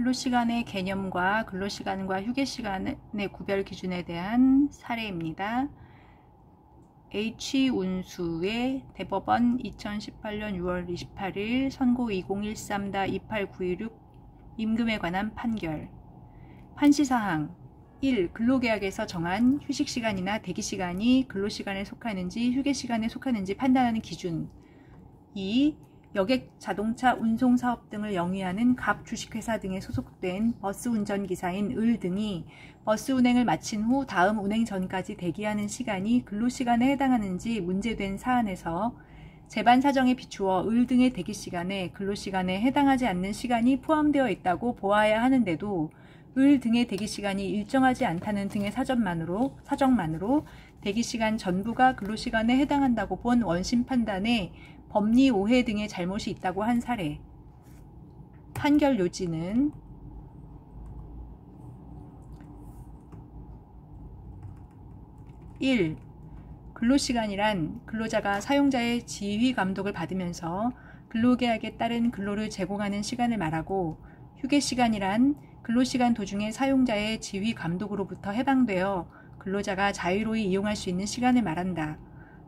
근로시간의 개념과 근로시간과 휴게시간의 구별 기준에 대한 사례입니다. H운수의 대법원 2018년 6월 28일 선고 2013-28916 임금에 관한 판결. 판시사항 1. 근로계약에서 정한 휴식시간이나 대기시간이 근로시간에 속하는지 휴게시간에 속하는지 판단하는 기준. 2. 여객, 자동차, 운송사업 등을 영위하는 각 주식회사 등에 소속된 버스 운전기사인 을 등이 버스 운행을 마친 후 다음 운행 전까지 대기하는 시간이 근로시간에 해당하는지 문제된 사안에서 재반 사정에 비추어 을 등의 대기시간에 근로시간에 해당하지 않는 시간이 포함되어 있다고 보아야 하는데도 을 등의 대기시간이 일정하지 않다는 등의 사정만으로 대기시간 전부가 근로시간에 해당한다고 본 원심 판단에 법리 오해 등의 잘못이 있다고 한 사례. 판결 요지는 1. 근로시간이란 근로자가 사용자의 지휘 감독을 받으면서 근로계약에 따른 근로를 제공하는 시간을 말하고, 휴게시간이란 근로시간 도중에 사용자의 지휘 감독으로부터 해방되어 근로자가 자유로이 이용할 수 있는 시간을 말한다.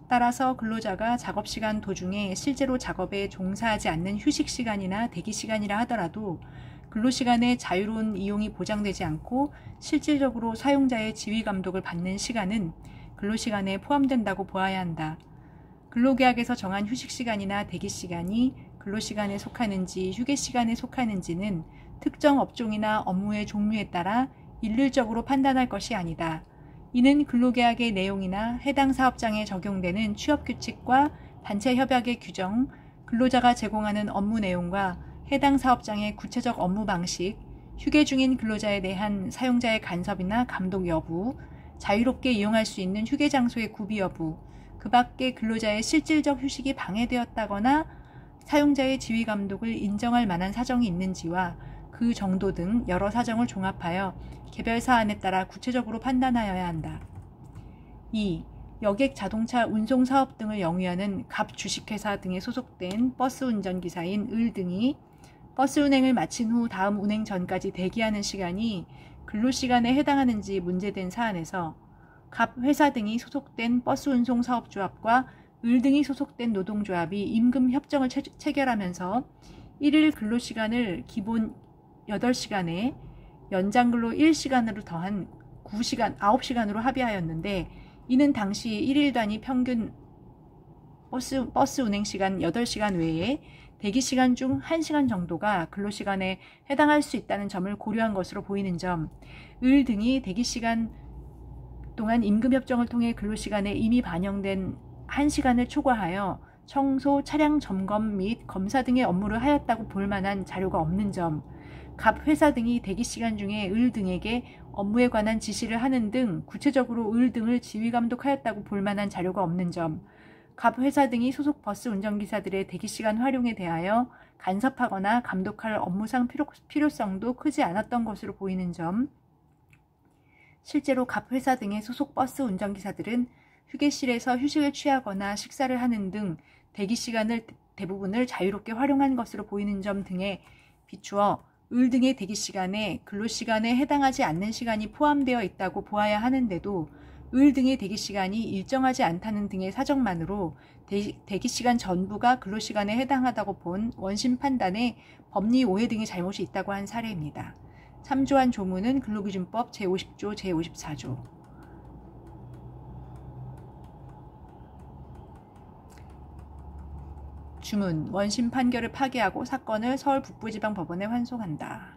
따라서 근로자가 작업시간 도중에 실제로 작업에 종사하지 않는 휴식시간이나 대기시간이라 하더라도 근로시간의 자유로운 이용이 보장되지 않고 실질적으로 사용자의 지휘감독을 받는 시간은 근로시간에 포함된다고 보아야 한다. 근로계약에서 정한 휴식시간이나 대기시간이 근로시간에 속하는지 휴게시간에 속하는지는 특정 업종이나 업무의 종류에 따라 일률적으로 판단할 것이 아니다. 이는 근로계약의 내용이나 해당 사업장에 적용되는 취업규칙과 단체협약의 규정, 근로자가 제공하는 업무 내용과 해당 사업장의 구체적 업무 방식, 휴게 중인 근로자에 대한 사용자의 간섭이나 감독 여부, 자유롭게 이용할 수 있는 휴게 장소의 구비 여부, 그 밖에 근로자의 실질적 휴식이 방해되었다거나 사용자의 지휘 감독을 인정할 만한 사정이 있는지와 그 정도 등 여러 사정을 종합하여 개별 사안에 따라 구체적으로 판단하여야 한다. 2. 여객, 자동차, 운송사업 등을 영위하는 갑 주식회사 등에 소속된 버스 운전기사인 을 등이 버스 운행을 마친 후 다음 운행 전까지 대기하는 시간이 근로시간에 해당하는지 문제된 사안에서 갑 회사 등이 소속된 버스 운송사업조합과 을 등이 소속된 노동조합이 임금협정을 체결하면서 1일 근로시간을 기본 8시간에 연장근로 1시간으로 더한 9시간으로 합의하였는데, 이는 당시 1일 단위 평균 버스 운행시간 8시간 외에 대기시간 중 1시간 정도가 근로시간에 해당할 수 있다는 점을 고려한 것으로 보이는 점, 을 등이 대기시간 동안 임금협정을 통해 근로시간에 이미 반영된 1시간을 초과하여 청소, 차량 점검 및 검사 등의 업무를 하였다고 볼 만한 자료가 없는 점, 갑 회사 등이 대기시간 중에 을 등에게 업무에 관한 지시를 하는 등 구체적으로 을 등을 지휘감독하였다고 볼 만한 자료가 없는 점, 갑 회사 등이 소속 버스 운전기사들의 대기시간 활용에 대하여 간섭하거나 감독할 업무상 필요성도 크지 않았던 것으로 보이는 점, 실제로 갑 회사 등의 소속 버스 운전기사들은 휴게실에서 휴식을 취하거나 식사를 하는 등 대기시간을 대부분을 자유롭게 활용한 것으로 보이는 점 등에 비추어 을 등의 대기시간에 근로시간에 해당하지 않는 시간이 포함되어 있다고 보아야 하는데도 을 등의 대기시간이 일정하지 않다는 등의 사정만으로 대기시간 전부가 근로시간에 해당하다고 본 원심 판단에 법리 오해 등의 잘못이 있다고 한 사례입니다. 참조한 조문은 근로기준법 제50조, 제54조. 주문, 원심 판결을 파기하고 사건을 서울 북부지방법원에 환송한다.